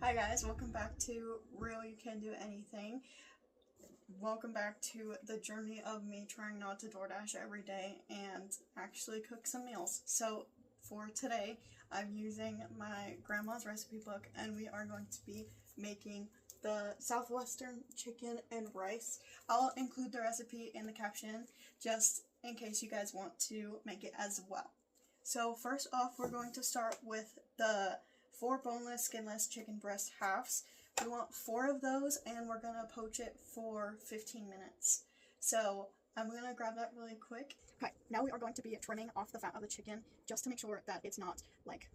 Hi guys, welcome back to Real You Can Do Anything. Welcome back to the journey of me trying not to DoorDash every day and actually cook some meals. So for today, I'm using my grandma's recipe book and we are going to be making the Southwestern Chicken and Rice. I'll include the recipe in the caption just in case you guys want to make it as well. So first off, we're going to start with the 4 boneless, skinless chicken breast halves. We want 4 of those and we're going to poach it for 15 minutes. So I'm going to grab that really quick. Okay, now we are going to be trimming off the fat of the chicken just to make sure that it's not like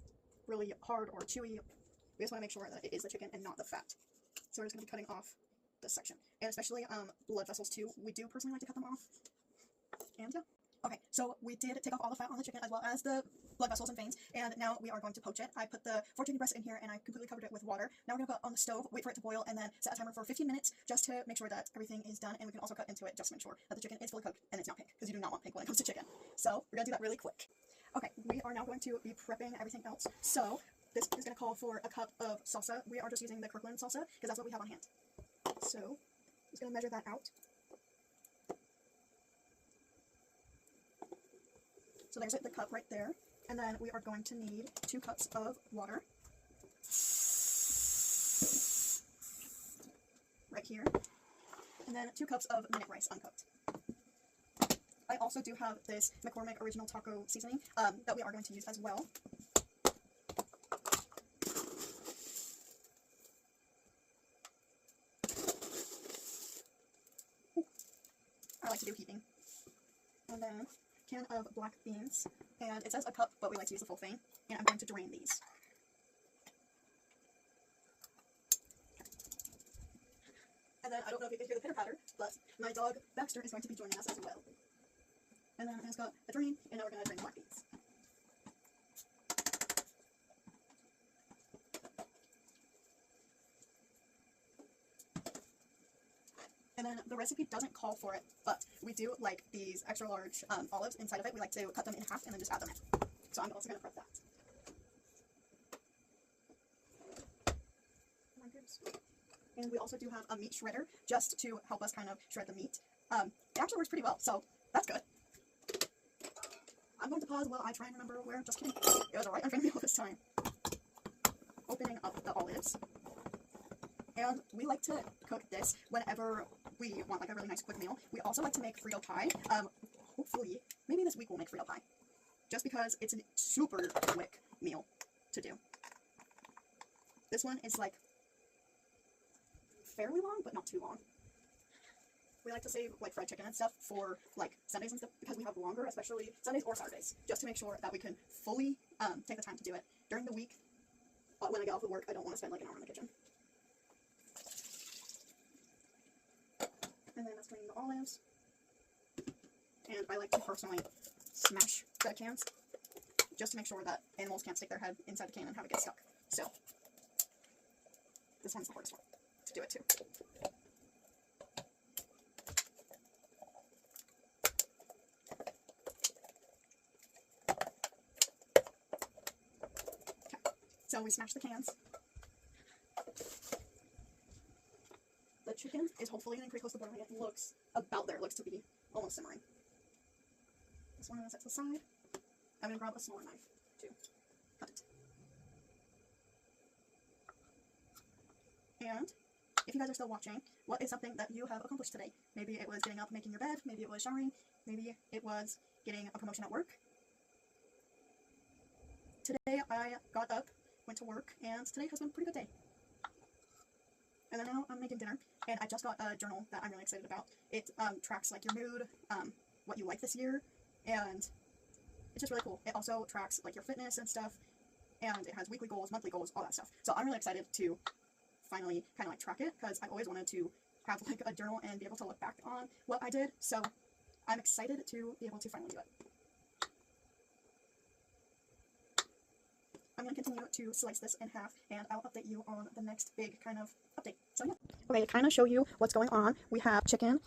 really hard or chewy. We just want to make sure that it is the chicken and not the fat. So we're just going to be cutting off this section. And especially blood vessels too. We do personally like to cut them off. And yeah. Okay, so we did take off all the fat on the chicken as well as the blood vessels and veins, and now we are going to poach it. I put the 4 chicken breasts in here and I completely covered it with water. Now we're going to put it on the stove, wait for it to boil, and then set a timer for 15 minutes just to make sure that everything is done, and we can also cut into it just to make sure that the chicken is fully cooked and it's not pink, because you do not want pink when it comes to chicken. So we're going to do that really quick. Okay, we are now going to be prepping everything else. So this is going to call for a cup of salsa. We are just using the Kirkland salsa because that's what we have on hand. So I'm just going to measure that out. So there's the cup right there, and then we are going to need 2 cups of water right here, and then 2 cups of minute rice uncooked. I also do have this McCormick original taco seasoning that we are going to use as well. I like to do heaping. And then can of black beans, and it says a cup, but we like to use the full thing, and I'm going to drain these. And then I don't know if you can hear the pitter patter, but my dog Baxter is going to be joining us as well. And then I just got a drain, and now we're going to drain the black beans. And then the recipe doesn't call for it, but we do like these extra large olives inside of it. We like to cut them in half and then just add them in. So I'm also going to prep that. Oh my goodness. And we also do have a meat shredder just to help us kind of shred the meat. It actually works pretty well, so that's good. I'm going to pause while I try and remember where. Just kidding. It was right in front of me all this time. Opening up the olives. And we like to cook this whenever we want like a really nice quick meal. We also like to make Frito pie. Hopefully, maybe this week we'll make Frito pie. Just because it's a super quick meal to do. This one is like fairly long, but not too long. We like to save like fried chicken and stuff for like Sundays and stuff because we have longer, especially Sundays or Saturdays, just to make sure that we can fully take the time to do it. During the week, when I get off of work, I don't want to spend like an hour in the kitchen. And then let's drain the olives. And I like to personally smash the cans just to make sure that animals can't stick their head inside the can and have it get stuck. So this one's the hardest one to do it too. Okay, so we smash the cans. The chicken is hopefully getting pretty close to boiling. It looks about there. It looks to be almost simmering. This one I'm going to set to the side. I'm going to grab a smaller knife to cut it. And if you guys are still watching, what is something that you have accomplished today? Maybe it was getting up, making your bed. Maybe it was showering. Maybe it was getting a promotion at work. Today I got up, went to work, and today has been a pretty good day. And then now I'm making dinner, and I just got a journal that I'm really excited about. It tracks like your mood, what you like this year, and it's just really cool. It also tracks like your fitness and stuff, and it has weekly goals, monthly goals, all that stuff. So I'm really excited to finally kind of like track it, because I always wanted to have like a journal and be able to look back on what I did. So I'm excited to be able to finally do it. I'm going to continue to slice this in half, and I'll update you on the next big kind of update. So yeah. Okay, to kind of show you what's going on, we have chicken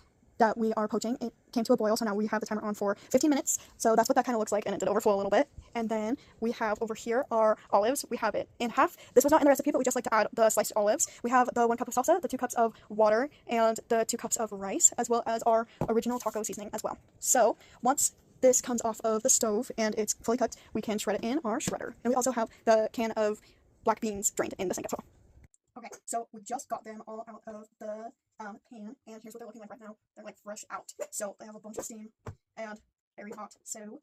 that we are poaching, it came to a boil, so now we have the timer on for 15 minutes. So that's what that kind of looks like, and it did overflow a little bit. And then we have over here our olives. We have it in half. This was not in the recipe, but we just like to add the sliced olives. We have the 1 cup of salsa, the 2 cups of water, and the 2 cups of rice, as well as our original taco seasoning as well. So once this comes off of the stove and it's fully cooked, we can shred it in our shredder. And we also have the can of black beans drained in the sink as well. Okay, so we just got them all out of the pan, and here's what they're looking like right now. They're like fresh out, so they have a bunch of steam and very hot. So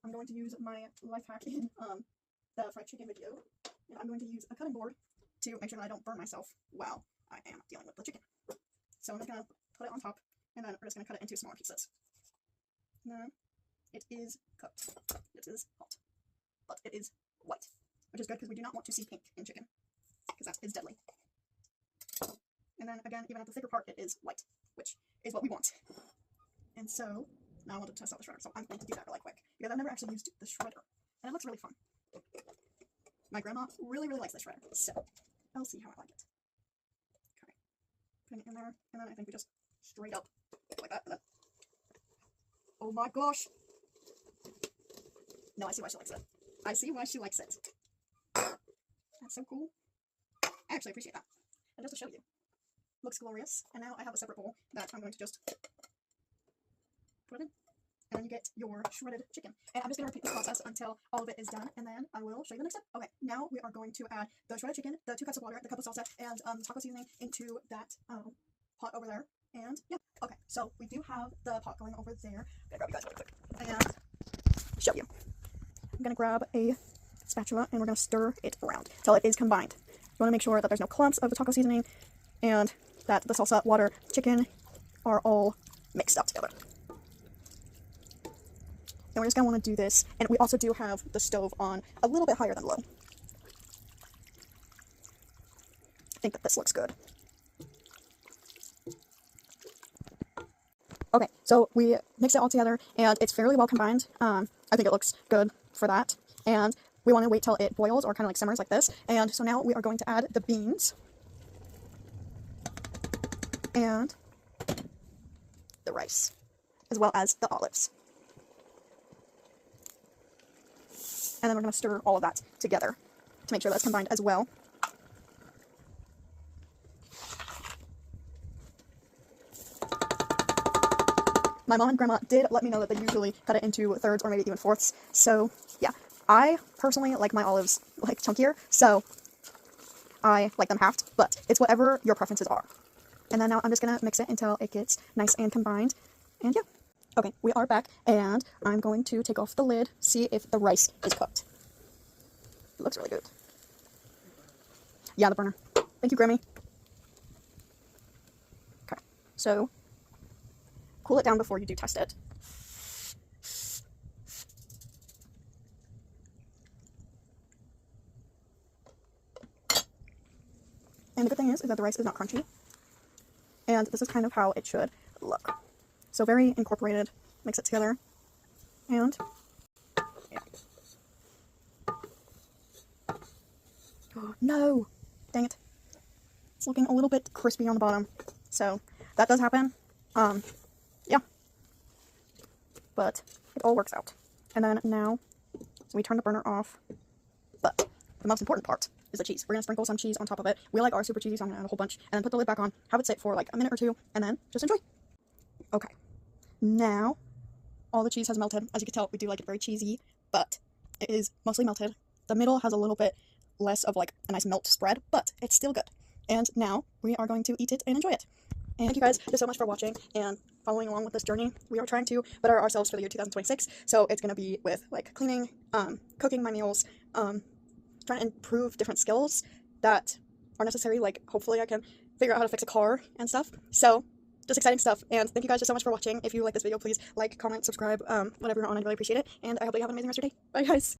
I'm going to use my life hack in the fried chicken video, and I'm going to use a cutting board to make sure that I don't burn myself while I am dealing with the chicken. So I'm just gonna put it on top, and then we're just gonna cut it into smaller pieces. Now it is cooked. It is hot, but it is white, which is good because we do not want to see pink in chicken, because that is deadly. And then again, even at the thicker part, it is white, which is what we want. And so now I want to test out the shredder, so I'm going to do that really quick, because I've never actually used the shredder, and it looks really fun. My grandma really, really likes the shredder, so I'll see how I like it. Okay, putting it in there, and then I think we just straight up like that. And then, oh my gosh! No, I see why she likes it. I see why she likes it. That's so cool. I actually appreciate that. And just to show you, looks glorious. And now I have a separate bowl that I'm going to just put it in. And then you get your shredded chicken. And I'm just going to repeat this process until all of it is done, and then I will show you the next step. Okay, now we are going to add the shredded chicken, the 2 cups of water, the cup of salsa, and taco seasoning into that pot over there. And yeah, okay, so we do have the pot going over there. I'm going to grab you guys really quick and show you. I'm going to grab a spatula, and we're going to stir it around till it is combined. You want to make sure that there's no clumps of the taco seasoning and that the salsa, water, chicken are all mixed up together. And we're just going to want to do this, and we also do have the stove on a little bit higher than low. I think that this looks good. Okay, so we mix it all together, and it's fairly well combined. I think it looks good for that. And we want to wait till it boils or kind of like simmers like this. And so now we are going to add the beans and the rice, as well as the olives. And then we're going to stir all of that together to make sure that's combined as well. My mom and grandma did let me know that they usually cut it into thirds or maybe even fourths. So yeah, I personally like my olives like chunkier, so I like them halved, but it's whatever your preferences are. And then now I'm just going to mix it until it gets nice and combined. And yeah. Okay, we are back, and I'm going to take off the lid, see if the rice is cooked. It looks really good. Yeah, the burner. Thank you, Grammy. Okay, so cool it down before you do test it. And the good thing is that the rice is not crunchy. And this is kind of how it should look. So very incorporated. Mix it together. And yeah. Oh, no! Dang it. It's looking a little bit crispy on the bottom. So that does happen. Yeah. But it all works out. And then now, so we turn the burner off. But the most important part is the cheese. We're going to sprinkle some cheese on top of it. We like ours super cheesy, so I'm going to add a whole bunch. And then put the lid back on, have it sit for like a minute or two, and then just enjoy. Okay. Now, all the cheese has melted. As you can tell, we do like it very cheesy, but it is mostly melted. The middle has a little bit less of like a nice melt spread, but it's still good. And now we are going to eat it and enjoy it. And thank you guys just so much for watching and following along with this journey. We are trying to better ourselves for the year 2026. So it's going to be with like cleaning, cooking my meals, trying to improve different skills that are necessary. Like hopefully I can figure out how to fix a car and stuff. So just exciting stuff. And thank you guys just so much for watching. If you like this video, please like, comment, subscribe, whatever you're on. I really appreciate it. And I hope that you have an amazing rest of your day. Bye guys.